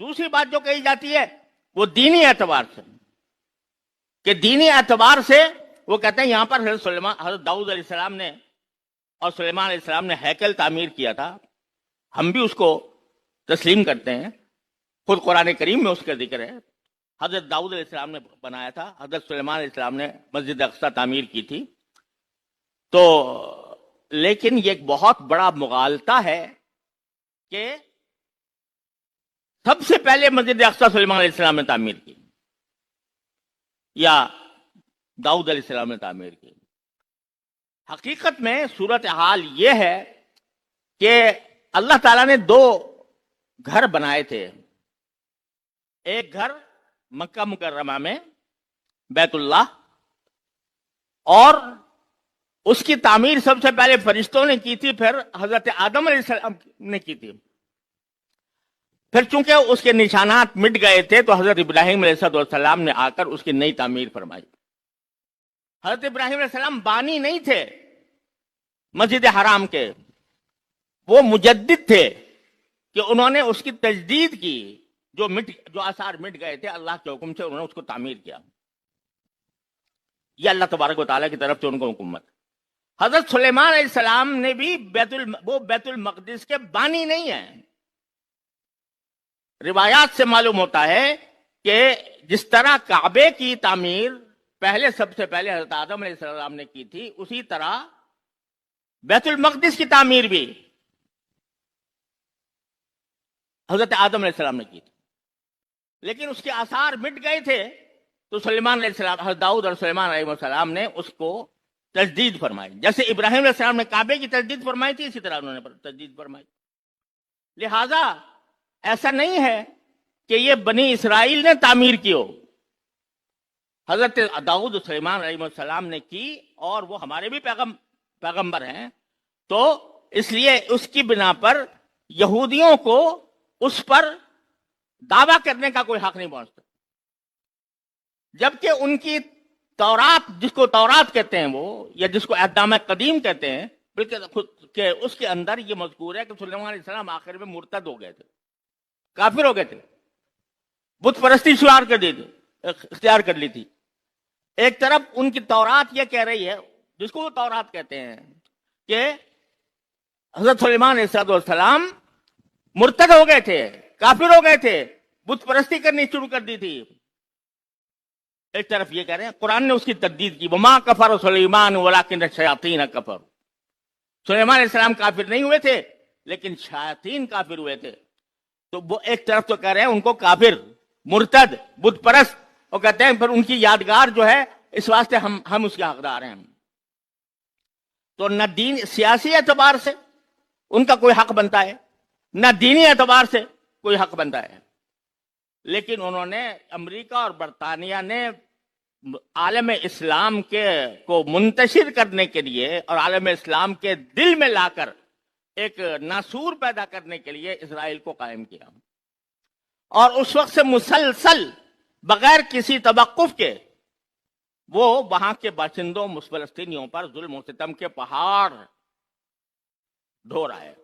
دوسری بات جو کہی جاتی ہے وہ دینی اعتبار سے، کہ دینی اعتبار سے وہ کہتے ہیں یہاں پر حضرت داؤد علیہ السلام نے اور سلیمان علیہ السلام نے ہیکل تعمیر کیا تھا، ہم بھی اس کو تسلیم کرتے ہیں، خود قرآن کریم میں اس کا ذکر ہے۔ حضرت داؤد علیہ السلام نے بنایا تھا، حضرت سلیمان علیہ السلام نے مسجد اقصی تعمیر کی تھی۔ تو لیکن یہ ایک بہت بڑا مغالطہ ہے کہ سب سے پہلے مسجد اقصی سلیمان علیہ السلام نے تعمیر کی یا داؤد علیہ السلام نے تعمیر کی۔ حقیقت میں صورتحال یہ ہے کہ اللہ تعالیٰ نے دو گھر بنائے تھے، ایک گھر مکہ مکرمہ میں بیت اللہ، اور اس کی تعمیر سب سے پہلے فرشتوں نے کی تھی، پھر حضرت آدم علیہ السلام نے کی تھی۔ پھر چونکہ اس کے نشانات مٹ گئے تھے تو حضرت ابراہیم علیہ السلام نے آ کر اس کی نئی تعمیر فرمائی۔ حضرت ابراہیم علیہ السلام بانی نہیں تھے مسجد حرام کے، وہ مجدد تھے کہ انہوں نے اس کی تجدید کی، جو آثار مٹ گئے تھے اللہ کے حکم سے انہوں نے اس کو تعمیر کیا۔ یہ اللہ تبارک و تعالیٰ کی طرف سے ان کو حکومت۔ حضرت سلیمان علیہ السلام نے بھی وہ بیت المقدس کے بانی نہیں ہیں۔ روایات سے معلوم ہوتا ہے کہ جس طرح کعبے کی تعمیر سب سے پہلے حضرت آدم علیہ السلام نے کی تھی، اسی طرح بیت المقدس کی تعمیر بھی حضرت آدم علیہ السلام نے کی تھی، لیکن اس کے آثار مٹ گئے تھے تو سلیمان علیہ السلام، حضرت داؤد اور سلیمان علیہ السلام نے اس کو تجدید فرمائی۔ جیسے ابراہیم علیہ السلام نے کعبے کی تجدید فرمائی تھی، اسی طرح انہوں نے تجدید فرمائی۔ لہذا ایسا نہیں ہے کہ یہ بنی اسرائیل نے تعمیر کی ہو، حضرت داؤد سلیمان علیہ السلام نے کی، اور وہ ہمارے بھی پیغمبر ہیں، تو اس لیے اس کی بنا پر یہودیوں کو اس پر دعویٰ کرنے کا کوئی حق نہیں پہنچتا، جبکہ ان کی تورات، جس کو تورات کہتے ہیں وہ، یا جس کو عہد نامہ قدیم کہتے ہیں، بلکہ اس کے اندر یہ مذکور ہے کہ سلیمان علیہ السلام آخر میں مرتد ہو گئے تھے، کافر ہو گئے تھے، بت پرستی اختیار کر لی تھی۔ ایک طرف ان کی تورات یہ کہہ رہی ہے، جس کو وہ تورات کہتے ہیں، کہ حضرت سلیمان علیہ السلام مرتد ہو گئے تھے، کافر ہو گئے تھے، بت پرستی کرنی شروع کر دی تھی۔ ایک طرف یہ کہہ رہے ہیں، قرآن نے اس کی تردید کی، وما کفر سلیمان ولکن الشیاطین کفروا۔ سلیمان علیہ السلام کافر نہیں ہوئے تھے، لیکن شیاطین کافر ہوئے تھے۔ تو وہ ایک طرف تو کہہ رہے ہیں ان کو کافر، مرتد، بت پرست، اور کہتے ہیں پھر ان کی یادگار جو ہے اس واسطے ہم اس کے حقدار ہیں۔ تو نہ دین سیاسی اعتبار سے ان کا کوئی حق بنتا ہے، نہ دینی اعتبار سے کوئی حق بنتا ہے، لیکن انہوں نے، امریکہ اور برطانیہ نے عالم اسلام کو منتشر کرنے کے لیے اور عالم اسلام کے دل میں لا کر ایک ناسور پیدا کرنے کے لیے اسرائیل کو قائم کیا، اور اس وقت سے مسلسل بغیر کسی توقف کے وہ وہاں کے باشندوں فلسطینیوں پر ظلم و ستم کے پہاڑ ڈھو رہا ہے۔